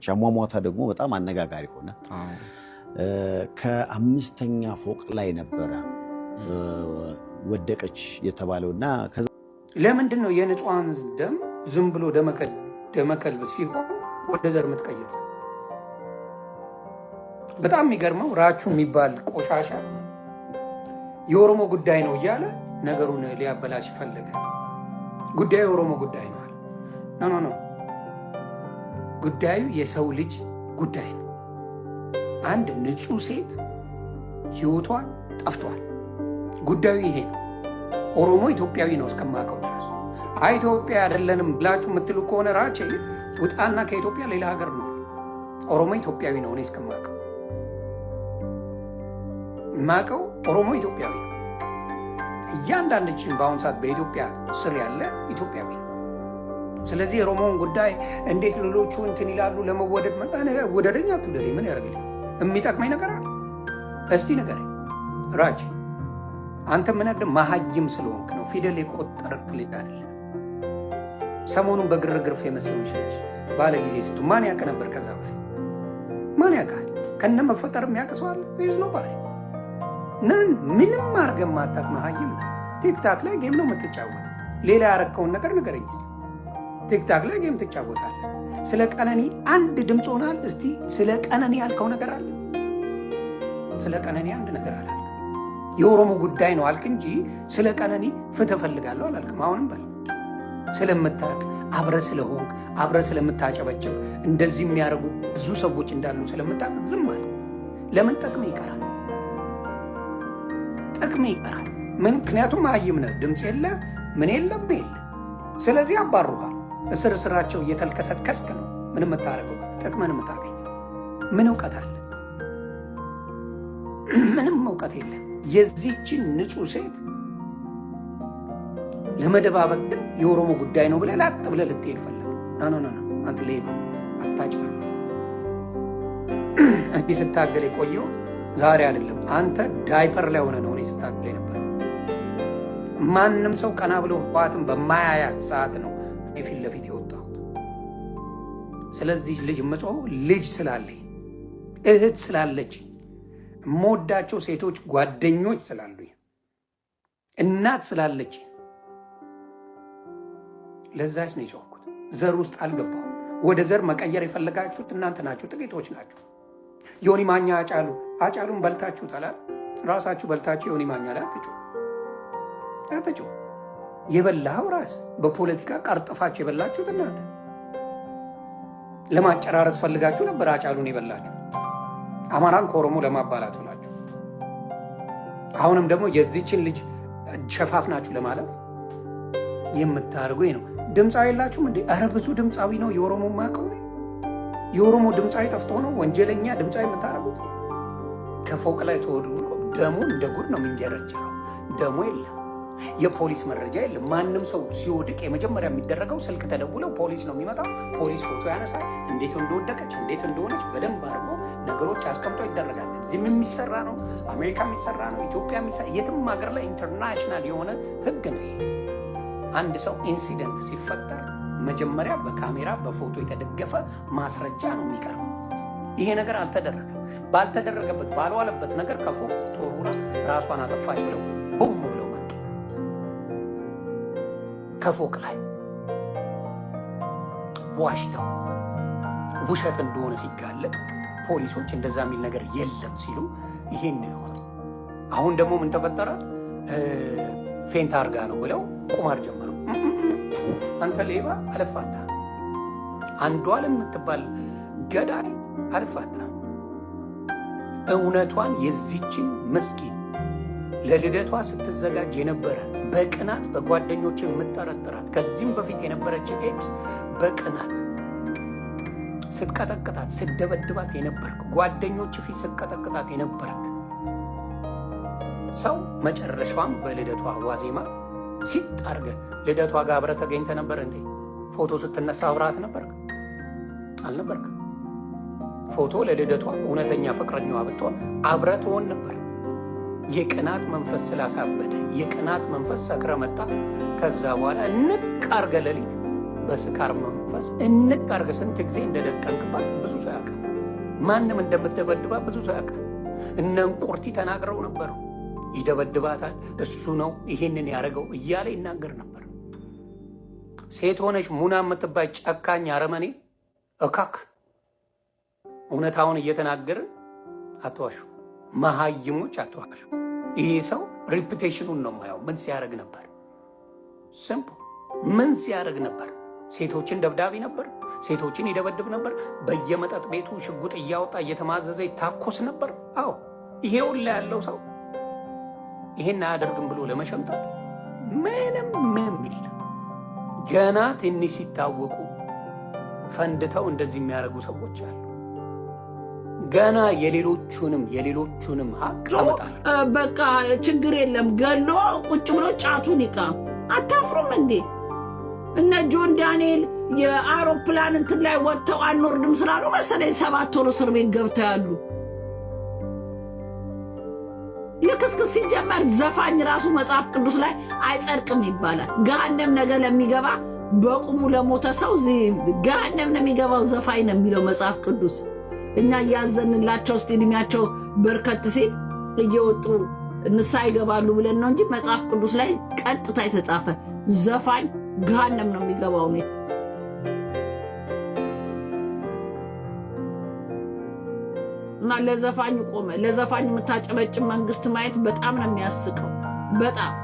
ሟሟታ ደግሞ በጣም አነጋጋሪ ሆነ። ከአምስተኛ ፎቅ ላይ ነበረ ወደቀች የተባለውና ለምንድን ነው የንጹሃን ደም ዝም ብሎ ደመከልብ ሲሆን ወደ ዘር የምትቀይረው? በጣም የሚገርመው ራቹ የሚባል ቆሻሻ የኦሮሞ ጉዳይ ነው እያለ ነገሩን ሊያበላሽ ፈለገ። ጉዳዩ የኦሮሞ ጉዳይ ነው። ኖ ጉዳዩ የሰው ልጅ ጉዳይ ነው። አንድ ንጹህ ሴት ህይወቷ ጠፍቷል። ጉዳዩ ይሄ ነው። ኦሮሞ ኢትዮጵያዊ ነው እስከማውቀው ድረስ። አይ ኢትዮጵያ አይደለንም ብላችሁ የምትሉ ከሆነ ራቼ ውጣና ከኢትዮጵያ ሌላ ሀገር ነው። ኦሮሞ ኢትዮጵያዊ ነው። እኔ እስከማውቀው የማውቀው ኦሮሞ ኢትዮጵያዊ ነው። እያንዳንዳችን በአሁኑ ሰዓት በኢትዮጵያ ስር ያለ ኢትዮጵያዊ ነው። ስለዚህ የኦሮሞውን ጉዳይ እንዴት ሌሎቹ እንትን ይላሉ ለመወደድ ወደደኛ ትውደድ ምን ያደርግልኝ? የሚጠቅመኝ ነገር አለ? እስቲ ነገር ራች አንተ ምነግርህ መሀይም ስለሆንክ ነው። ፊደል የቆጠርክ ልጅ አይደለም። ሰሞኑን በግርግር ፌመስ ሆንሽ ባለ ጊዜ ስቱ ማን ያውቅ ነበር? ከዛ በፊት ማን ያውቃል? ከነ መፈጠር የሚያውቅ ሰው አለ? ነው ባለ ነን ምንም አድርገህ ማታውቅ መሀይም ነው። ቲክታክ ላይ ጌም ነው የምትጫወተው። ሌላ ያረከውን ነገር ንገረኝ። ቲክታክ ላይ ጌም ትጫወታለህ። ስለ ቀነኒ አንድ ድምፅ ሆናል። እስቲ ስለ ቀነኒ ያልከው ነገር አለ? ስለ ቀነኒ አንድ ነገር አለ? የኦሮሞ ጉዳይ ነው አልክ እንጂ ስለ ቀነኒ ፍትህ እፈልጋለሁ አላልክም። አሁንም በል ስለምታውቅ አብረህ ስለሆንክ አብረህ ስለምታጨበጭብ እንደዚህ የሚያደርጉ ብዙ ሰዎች እንዳሉ ስለምታውቅ ዝም አለ። ለምን? ጥቅም ይቀራል። ጥቅም ይቀራል። ምክንያቱም መሀይም ነህ። ድምፅ የለ ምን የለም የለ። ስለዚህ አባሩሃል። እስር ስራቸው እየተልከሰከስክ ነው። ምን የምታደርገው? ጥቅምን የምታገኘው ምን እውቀት አለ? ምንም እውቀት የለም። የዚችን ንጹህ ሴት ለመደባበቅ ግን የኦሮሞ ጉዳይ ነው ብለህ ላጥ ብለህ ልትሄድ ፈለግ። ኖ አንተ ሌባ አታጭበርበር። እንዲህ ስታገል የቆየው ዛሬ አይደለም። አንተ ዳይፐር ላይ ሆነ ነው እኔ ስታገል ነበር። ማንም ሰው ቀና ብሎ ህዋትን በማያያት ሰዓት ነው ፊት ለፊት የወጣሁት። ስለዚህ ልጅ መጽኦ ልጅ ስላለኝ እህት ስላለች የምወዳቸው ሴቶች ጓደኞች ስላሉኝ እናት ስላለች ለዛች ነው የጮኩት። ዘር ውስጥ አልገባሁም። ወደ ዘር መቀየር የፈለጋችሁት እናንተ ናችሁ፣ ጥቂቶች ናችሁ። ዮኒ ማኛ አጫሉን በልታችሁታል። ራሳችሁ በልታችሁ ዮኒ ማኛ ላይ አትጩ። የበላኸው ራስ በፖለቲካ ቀርጥፋችሁ የበላችሁት እናንተ። ለማጨራረስ ፈልጋችሁ ነበር አጫሉን የበላችሁ። አማራን ከኦሮሞ ለማባላት ብላችሁ አሁንም ደግሞ የዚችን ልጅ ሸፋፍናችሁ ለማለፍ የምታደርጉ ነው። ድምፃዊ የላችሁም እንዴ? ኧረ ብዙ ድምፃዊ ነው የኦሮሞ ማቀው። የኦሮሞ ድምፃዊ ጠፍቶ ነው ወንጀለኛ ድምፃዊ የምታደርጉት። ከፎቅ ላይ ተወድሮ ደሙ እንደ ጉድ ነው የሚንጀረጀረው። ደሙ የለም፣ የፖሊስ መረጃ የለም። ማንም ሰው ሲወድቅ የመጀመሪያ የሚደረገው ስልክ ተደውለው ፖሊስ ነው የሚመጣው። ፖሊስ ፎቶ ያነሳል። እንዴት እንደወደቀች እንዴት እንደሆነች በደንብ አድርጎ ነገሮች አስቀምጦ ይደረጋል። እዚህም የሚሰራ ነው፣ አሜሪካ የሚሰራ ነው፣ ኢትዮጵያ የሚሰራ የትም ሀገር ላይ ኢንተርናሽናል የሆነ ህግ ነው ይሄ። አንድ ሰው ኢንሲደንት ሲፈጠር መጀመሪያ በካሜራ በፎቶ የተደገፈ ማስረጃ ነው የሚቀርበው። ይሄ ነገር አልተደረገም። ባልተደረገበት ባልዋለበት ነገር ከፎቅ ተወርውራ ራሷን አጠፋች ብለው ቦም ብለው መጡ። ከፎቅ ላይ ዋሽተው ውሸት እንደሆነ ሲጋለጥ ፖሊሶች እንደዛ የሚል ነገር የለም ሲሉ ይሄን ነው የሆነ። አሁን ደግሞ ምን ተፈጠረ? ፌንት አርጋ ነው ብለው ቁማር ጀመሩ። አንተ ሌባ አልፋታ፣ አንዷለም የምትባል ገዳይ አልፋታ። እውነቷን የዚችን ምስኪን ለልደቷ ስትዘጋጅ የነበረ በቅናት በጓደኞች የምጠረጥራት ከዚህም በፊት የነበረች ኤክስ በቅናት ስትቀጠቅጣት ስትደበድባት የነበርክ ጓደኞች ፊት ስትቀጠቅጣት የነበርክ ሰው መጨረሻዋም በልደቷ ዋዜማ ሲጣርገ ልደቷ ጋር አብረህ ተገኝተህ ነበር እንዴ? ፎቶ ስትነሳ አብረሃት ነበርክ አልነበርክ? ፎቶ ለልደቷ እውነተኛ ፍቅረኛዋ ብትሆን አብረህ ትሆን ነበር። የቅናት መንፈስ ስላሳበደ የቅናት መንፈስ ሰክረ መጣ። ከዛ በኋላ ንቅ አርገ ሌሊት በስካር መንፈስ እንቅ አድርገህ ስንት ጊዜ እንደደቀንክባት ብዙ ሰው ያውቃል። ማንም እንደምትደበድባት ብዙ ሰው ያውቃል። እነ እንቁርቲ ተናግረው ነበር። ይደበድባታል፣ እሱ ነው ይሄንን ያደረገው እያለ ይናገር ነበር። ሴት ሆነች ሙና የምትባይ ጨካኝ አረመኔ እካክ እውነታውን እየተናገርን አትዋሹ፣ መሀይሞች አትዋሹ። ይሄ ሰው ሪፑቴሽኑን ነው የማየው። ምን ሲያደርግ ነበር? ሲምፕል ምን ሲያደርግ ነበር? ሴቶችን ደብዳቢ ነበር። ሴቶችን ይደበድብ ነበር። በየመጠጥ ቤቱ ሽጉጥ እያወጣ እየተማዘዘ ይታኮስ ነበር። አዎ ይሄ ሁላ ያለው ሰው ይሄን አያደርግም ብሎ ለመሸምጣት ምንም የለም። ገና ትንሽ ሲታወቁ ፈንድተው እንደዚህ የሚያደርጉ ሰዎች አሉ። ገና የሌሎቹንም ሀቅ በቃ ችግር የለም ገሎ ቁጭ ብሎ ጫቱን ይቃም። አታፍሩም እንዴ? እነ ጆን ዳንኤል የአውሮፕላን እንትን ላይ ወጥተው አንወርድም ስላሉ መሰለኝ 7 ወር እስር ቤት ገብተው ያሉ። ልክስክስ ሲጀመር ዘፋኝ ራሱ መጽሐፍ ቅዱስ ላይ አይጸድቅም ይባላል። ገሃነም ነገ ለሚገባ በቁሙ ለሞተ ሰው ገሃነም ነው የሚገባው ዘፋኝ ነው የሚለው መጽሐፍ ቅዱስ። እኛ እያዘንላቸው እስቲ እድሜያቸው በርከት ሲል እየወጡ ንስሐ ይገባሉ ብለን ነው እንጂ መጽሐፍ ቅዱስ ላይ ቀጥታ የተጻፈ ዘፋኝ ገሃነም ነው የሚገባው ነው። እና ለዘፋኝ ቆመ። ለዘፋኝ የምታጨበጭብ መንግስት ማየት በጣም ነው የሚያስቀው። በጣም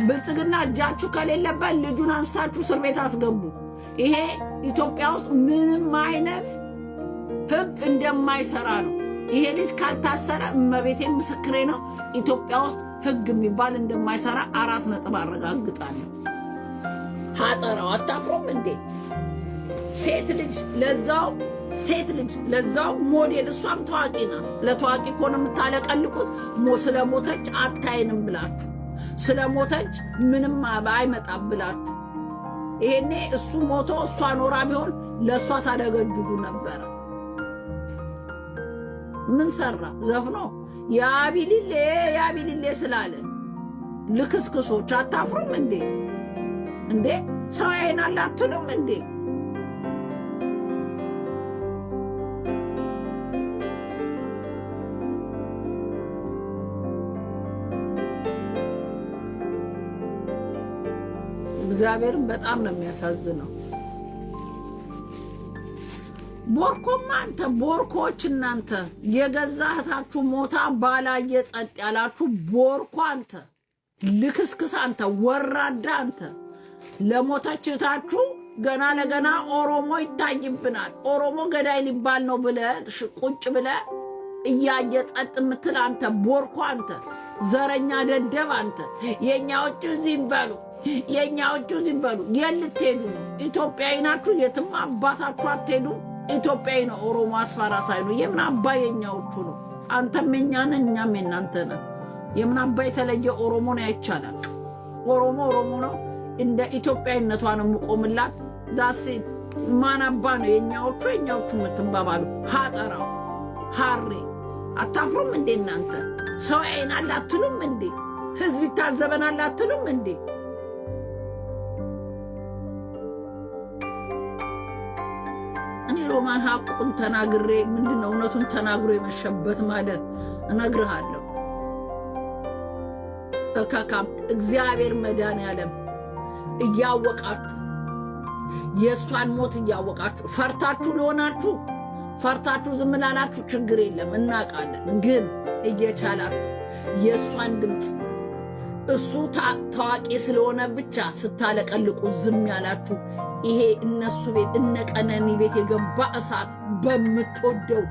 ብልጽግና እጃችሁ ከሌለበት ልጁን አንስታችሁ እስር ቤት አስገቡ። ይሄ ኢትዮጵያ ውስጥ ምንም አይነት ህግ እንደማይሰራ ነው። ይሄ ልጅ ካልታሰረ እመቤቴ ምስክሬ ነው፣ ኢትዮጵያ ውስጥ ህግ የሚባል እንደማይሰራ 4 ነጥብ አረጋግጣለሁ። ሀጠራው አታፍሮም እንዴ? ሴት ልጅ ለዛው ሞዴል፣ እሷም ታዋቂ ናት። ለታዋቂ ከሆነ የምታለቀልቁት ስለሞተች አታይንም ብላችሁ፣ ስለሞተች ምንም አይመጣም ብላችሁ። ይሄኔ እሱ ሞቶ እሷ ኖራ ቢሆን ለእሷ ታደገጅጉ ነበረ። ምን ሰራ? ዘፍኖ ያቢሊሌ ስላለ ልክስክሶች አታፍሩም እንዴ? እንዴ ሰው አይናል አትሉም እንዴ? እግዚአብሔርን በጣም ነው የሚያሳዝነው። ቦርኮማ አንተ ቦርኮች እናንተ የገዛ እህታችሁ ሞታ ባላየ ጸጥ ያላችሁ ቦርኮ አንተ ልክስክስ አንተ ወራዳ አንተ ለሞተች እህታችሁ ገና ለገና ኦሮሞ ይታይብናል፣ ኦሮሞ ገዳይ ሊባል ነው ብለህ ቁጭ ብለህ እያየ ጸጥ የምትል አንተ ቦርኮ አንተ ዘረኛ ደደብ አንተ የኛዎቹ ዚምበሉ የልትሄዱ ነው? ኢትዮጵያዊ ናችሁ፣ የትም አባታችሁ አትሄዱ። ኢትዮጵያዊ ነው ኦሮሞ አስፈራሳይ ነው። የምን አባ የኛዎቹ ነው? አንተም የኛ ነህ፣ እኛም የናንተ ነን። የምን አባ የተለየ ኦሮሞ ነው? አይቻላል። ኦሮሞ ነው። እንደ ኢትዮጵያዊነቷ ነው የምቆምላት። ዳሴት ማን አባ ነው የኛዎቹ የምትባባሉ? ሀጠራው ሀሬ አታፍሩም እንዴ እናንተ? ሰው አይናል አትሉም እንዴ? ህዝብ ይታዘበናል አትሉም እንዴ? ሮማን ሐቁን ተናግሬ ምንድነው እውነቱን ተናግሮ የመሸበት ማለት እነግርሃለሁ። እከካም እግዚአብሔር መድኃኒዓለም እያወቃችሁ የእሷን ሞት እያወቃችሁ ፈርታችሁ ዝም ላላችሁ ችግር የለም እናውቃለን። ግን እየቻላችሁ የእሷን ድምፅ እሱ ታዋቂ ስለሆነ ብቻ ስታለቀልቁ ዝም ያላችሁ ይሄ እነሱ ቤት እነ ቀነኒ ቤት የገባ እሳት በምትወደው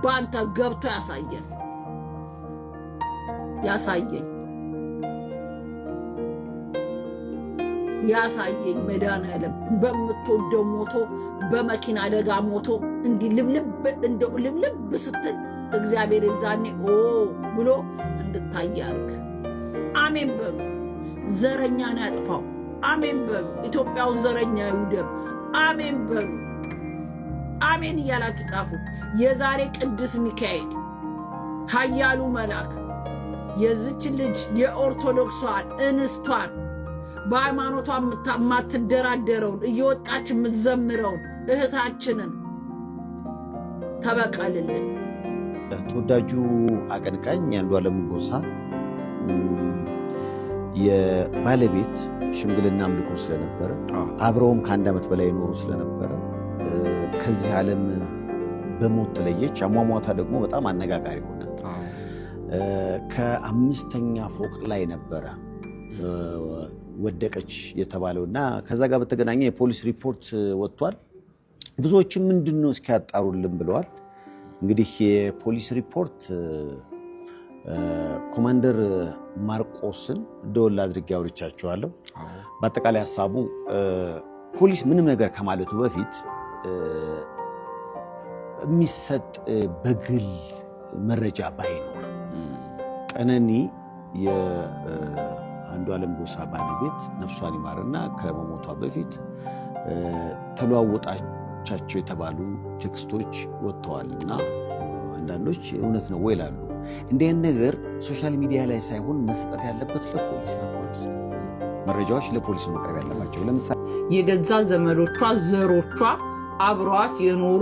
ባንተ ገብቶ ያሳየኝ መድኃኒዓለም በምትወደው ሞቶ በመኪና አደጋ ሞቶ እንዲህ ልብልብ ስትል እግዚአብሔር የዛኔ ብሎ እንድታያርግ። አሜን በሉ። ዘረኛን ያጥፋው። አሜን በሉ። ኢትዮጵያው ዘረኛ ይውደም። አሜን በሉ። አሜን እያላችሁ ጻፉ። የዛሬ ቅዱስ ሚካኤል ኃያሉ መልአክ የዚች ልጅ የኦርቶዶክሷን እንስቷን በሃይማኖቷ የማትደራደረውን እየወጣች የምትዘምረውን እህታችንን ተበቀልልን። ተወዳጁ አቀንቃኝ አንዱዓለም ጎሳ የባለቤት ሽምግልና አምልኮ ስለነበረ አብረውም ከ1 ዓመት በላይ ኖሩ ስለነበረ ከዚህ ዓለም በሞት ተለየች። አሟሟታ ደግሞ በጣም አነጋጋሪ ሆነ። ከ5ኛ ፎቅ ላይ ነበረ ወደቀች የተባለውና ከዛ ጋር በተገናኘ የፖሊስ ሪፖርት ወጥቷል። ብዙዎችም ምንድነው እስኪያጣሩልን ብለዋል። እንግዲህ የፖሊስ ሪፖርት ኮማንደር ማርቆስን ደወል አድርጌ አውርቻቸዋለሁ። በአጠቃላይ ሀሳቡ ፖሊስ ምንም ነገር ከማለቱ በፊት የሚሰጥ በግል መረጃ ባይኖር ቀነኒ የአንዱዓለም ጎሳ ባለቤት ነፍሷን ይማርና ከመሞቷ በፊት ተለዋወጣቻቸው የተባሉ ቴክስቶች ወጥተዋል እና አንዳንዶች እውነት ነው ወይ ይላሉ። እንዲህ ነገር ሶሻል ሚዲያ ላይ ሳይሆን መስጠት ያለበት ለፖሊስ ነው። መረጃዎች ለፖሊስ መቅረብ ያለባቸው። ለምሳሌ የገዛ ዘመዶቿ ዘሮቿ አብሯት የኖሩ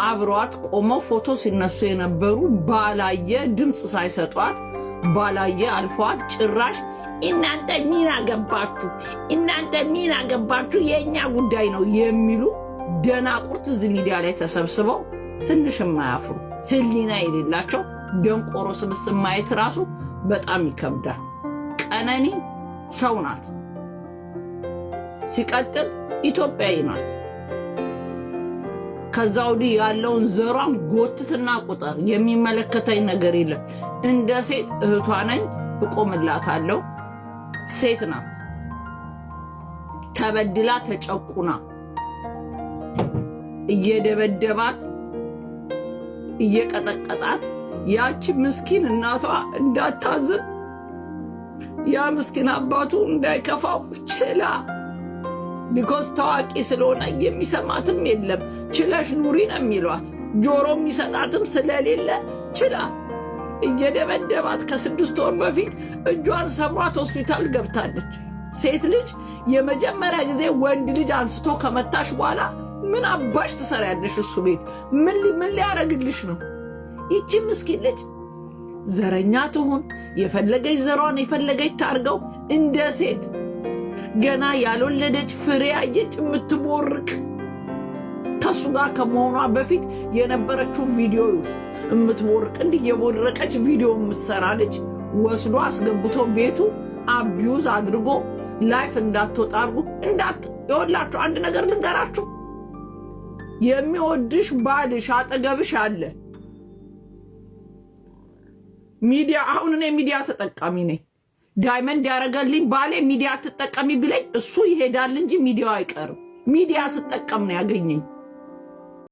አብሯት ቆመው ፎቶ ሲነሱ የነበሩ ባላየ ድምፅ ሳይሰጧት ባላየ አልፏት ጭራሽ እናንተ ምን አገባችሁ የእኛ ጉዳይ ነው የሚሉ ደናቁርት እዚህ ሚዲያ ላይ ተሰብስበው ትንሽ የማያፍሩ ህሊና የሌላቸው ደንቆሮ ስብስብ ማየት ራሱ በጣም ይከብዳል። ቀነኒ ሰው ናት። ሲቀጥል ኢትዮጵያዊ ናት። ከዛ ወዲህ ያለውን ዘሯን ጎትትና ቁጥር የሚመለከተኝ ነገር የለም። እንደ ሴት እህቷ ነኝ፣ እቆምላታለሁ። ሴት ናት። ተበድላ ተጨቁና እየደበደባት እየቀጠቀጣት ያቺ ምስኪን እናቷ እንዳታዝን ያ ምስኪን አባቱ እንዳይከፋው ችላ ቢኮዝ ታዋቂ ስለሆነ የሚሰማትም የለም ችለሽ ኑሪ ነው የሚሏት። ጆሮ የሚሰጣትም ስለሌለ ችላ እየደበደባት ከ6 ወር በፊት እጇን ሰብሯት ሆስፒታል ገብታለች። ሴት ልጅ የመጀመሪያ ጊዜ ወንድ ልጅ አንስቶ ከመታሽ በኋላ ምን አባሽ ትሰሪያለሽ? እሱ ቤት ምን ሊያረግልሽ ነው? ይቺ ምስኪን ልጅ ዘረኛ ትሁን የፈለገች ዘሯን የፈለገች ታርገው እንደ ሴት ገና ያልወለደች ፍሬ ያየች የምትቦርቅ ከሱ ጋር ከመሆኗ በፊት የነበረችውን ቪዲዮ ይዩት። የምትቦርቅ እንዲህ የቦረቀች ቪዲዮ የምትሰራ ልጅ ወስዶ አስገብቶ ቤቱ አቢዩዝ አድርጎ ላይፍ እንዳትወጣ አድርጎ ይኸውላችሁ አንድ ነገር ልንገራችሁ። የሚወድሽ ባልሽ አጠገብሽ አለ። ሚዲያ አሁን እኔ ሚዲያ ተጠቃሚ ነኝ። ዳይመንድ ያረገልኝ ባሌ ሚዲያ ተጠቃሚ ቢለኝ እሱ ይሄዳል እንጂ ሚዲያው አይቀርም። ሚዲያ ስጠቀም ነው ያገኘኝ።